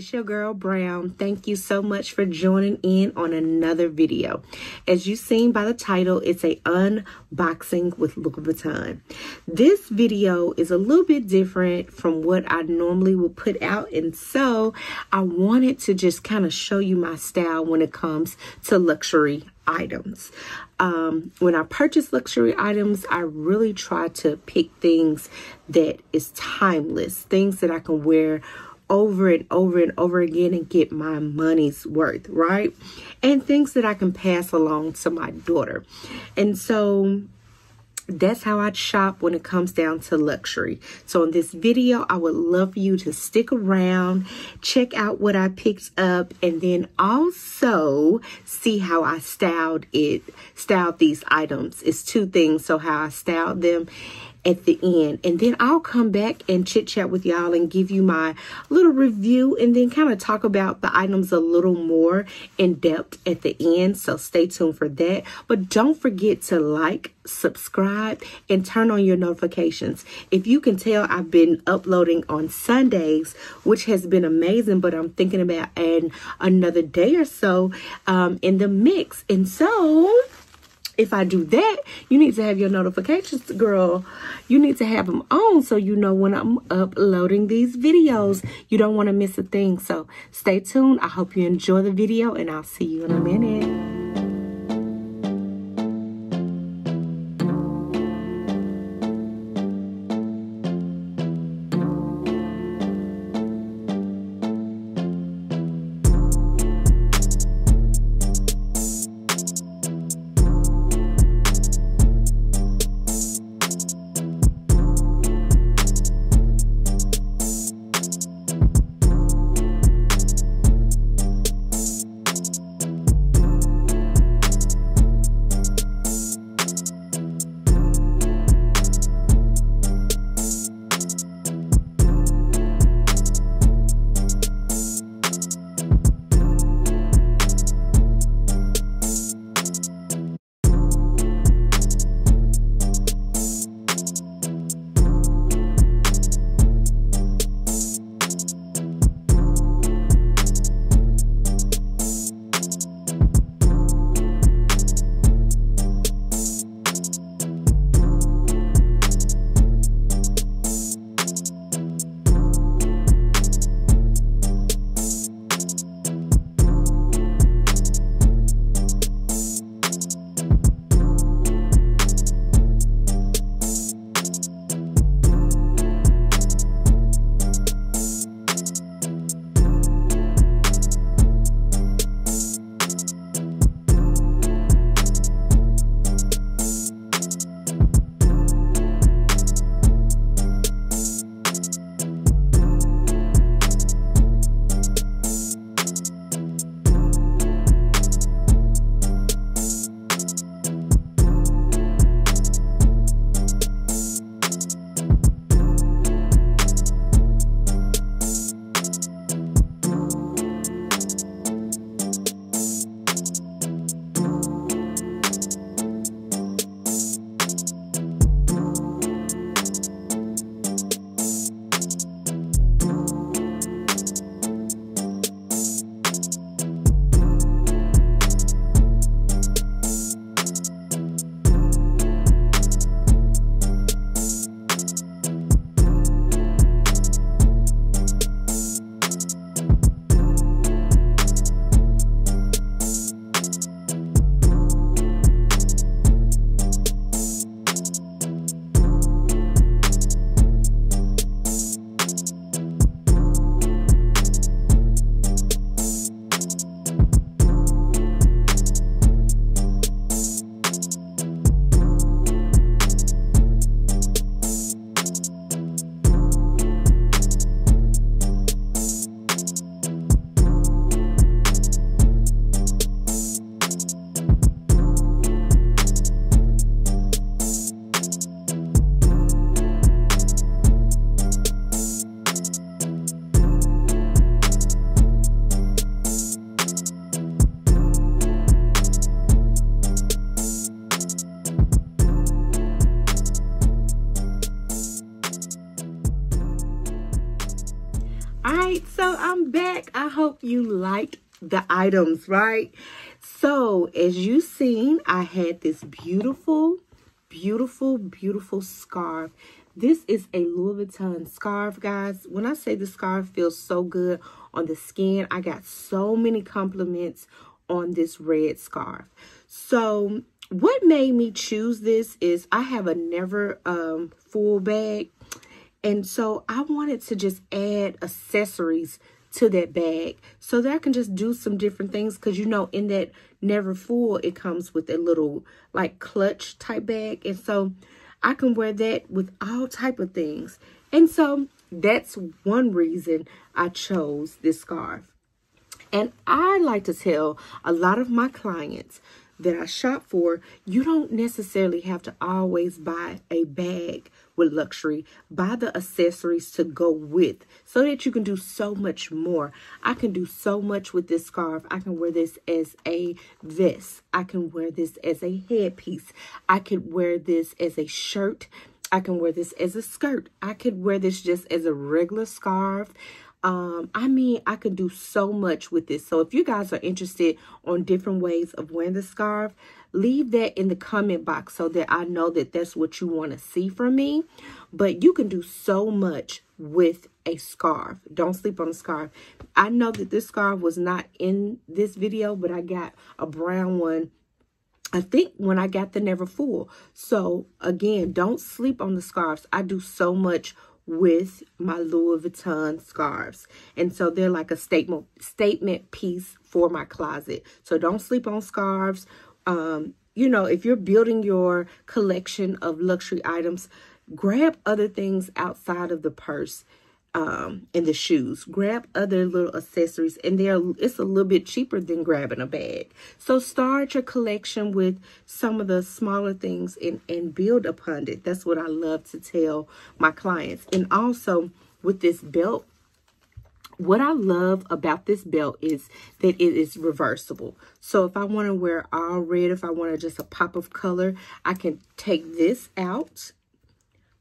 it's your girl Brown. Thank you so much for joining in on another video. As you've seen by the title, it's a unboxing with Louis Vuitton. This video is a little bit different from what I normally would put out, and so I wanted to just kind of show you my style when it comes to luxury items. When I purchase luxury items, I really try to pick things that is timeless, things that I can wear over and over and over again and get my money's worth, right? And things that I can pass along to my daughter. And so that's how I shop when it comes down to luxury. So in this video, I would love for you to stick around, check out what I picked up, and then also see how I styled these items. It's two things. So how I styled them at the end, and then I'll come back and chit chat with y'all and give you my little review, and then kind of talk about the items a little more in depth at the end. So stay tuned for that. But don't forget to like, subscribe, and turn on your notifications. If you can tell, I've been uploading on Sundays, which has been amazing, but I'm thinking about adding another day or so in the mix. And so if I do that, you need to have your notifications, girl. You need to have them on so you know when I'm uploading these videos. You don't want to miss a thing. So stay tuned. I hope you enjoy the video, and I'll see you in a minute. All right, so I'm back. I hope you liked the items, right? So as you seen, I had this beautiful, beautiful, beautiful scarf. This is a Louis Vuitton scarf, guys. When I say the scarf feels so good on the skin, I got so many compliments on this red scarf. So what made me choose this is I have a never full bag. And so I wanted to just add accessories to that bag so that I can just do some different things. Because, you know, in that never full, it comes with a little like clutch type bag. And so I can wear that with all type of things. And so that's one reason I chose this scarf. And I like to tell a lot of my clients that I shop for, you don't necessarily have to always buy a bag with luxury. Buy the accessories to go with so that you can do so much more. I can do so much with this scarf. I can wear this as a vest. I can wear this as a headpiece. I could wear this as a shirt. I can wear this as a skirt. I could wear this just as a regular scarf. I mean, I could do so much with this. So if you guys are interested on different ways of wearing the scarf, leave that in the comment box so that I know that that's what you want to see from me. But you can do so much with a scarf. Don't sleep on the scarf. I know that this scarf was not in this video, but I got a brown one, I think, when I got the never full. So again, don't sleep on the scarves. I do so much with my Louis Vuitton scarves, and so they're like a statement piece for my closet. So don't sleep on scarves. You know, if you're building your collection of luxury items, grab other things outside of the purse and the shoes. Grab other little accessories, and it's a little bit cheaper than grabbing a bag. So start your collection with some of the smaller things and build upon it. That's what I love to tell my clients. And also with this belt, what I love about this belt is that it is reversible. So if I want to wear all red, if I want just a pop of color, I can take this out,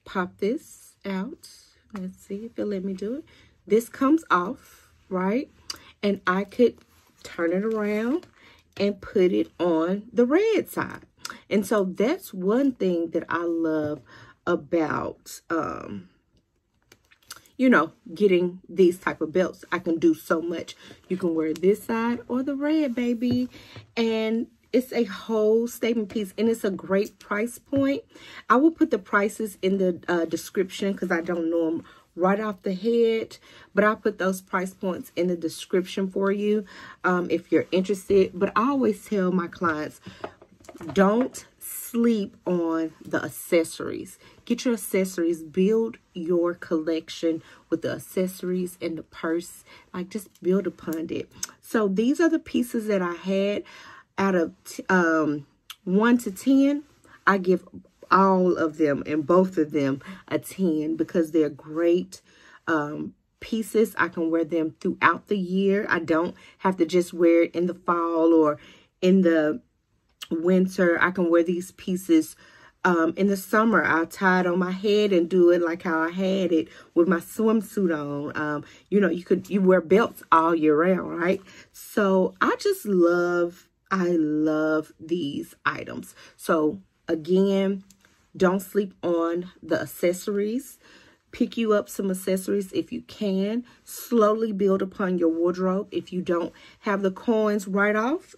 pop this out. Let's see if it'll let me do it. This comes off, right? And I could turn it around and put it on the red side. And so that's one thing that I love about, you know, getting these type of belts. I can do so much. You can wear this side or the red, baby. And it's a whole statement piece, and it's a great price point. I will put the prices in the description because I don't know them right off the head, but I'll put those price points in the description for you if you're interested. But I always tell my clients, don't sleep on the accessories. Get your accessories, build your collection with the accessories and the purse. Like, just build upon it. So these are the pieces that I had. Out of 1 to 10, I give all of them and both of them a 10 because they're great pieces. I can wear them throughout the year. I don't have to just wear it in the fall or in the winter. I can wear these pieces in the summer. I'll tie it on my head and do it like how I had it with my swimsuit on. You know, you wear belts all year round, right? So I love these items. So again, don't sleep on the accessories. Pick you up some accessories if you can. Slowly build upon your wardrobe. If you don't have the coins right off,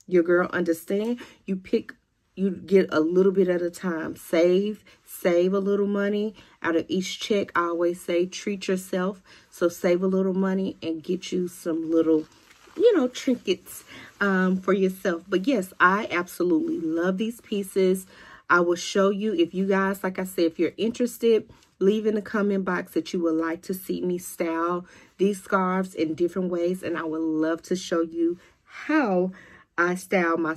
your girl understand. You get a little bit at a time. Save a little money out of each check. I always say treat yourself. So save a little money and get you some little, you know, trinkets for yourself. But yes, I absolutely love these pieces. I will show you, if you guys, like I said, if you're interested, leave in the comment box that you would like to see me style these scarves in different ways, and I would love to show you how I style my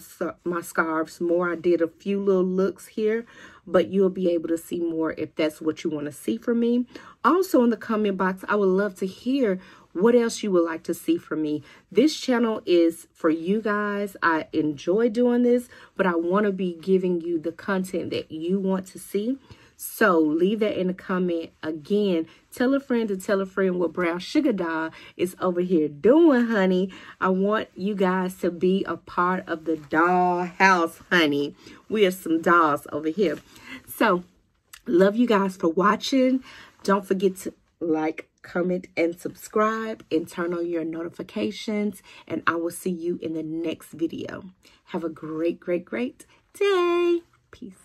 scarves more. I did a few little looks here, but you'll be able to see more if that's what you want to see from me. Also in the comment box, I would love to hear what else you would like to see from me. This channel is for you guys. I enjoy doing this, but I want to be giving you the content that you want to see. So leave that in the comment. Again, tell a friend to tell a friend what Brown Sugar Doll is over here doing, honey. I want you guys to be a part of the doll house, honey. We are some dolls over here. So love you guys for watching. Don't forget to like, comment, and subscribe, and turn on your notifications. And I will see you in the next video. Have a great, great, great day. Peace.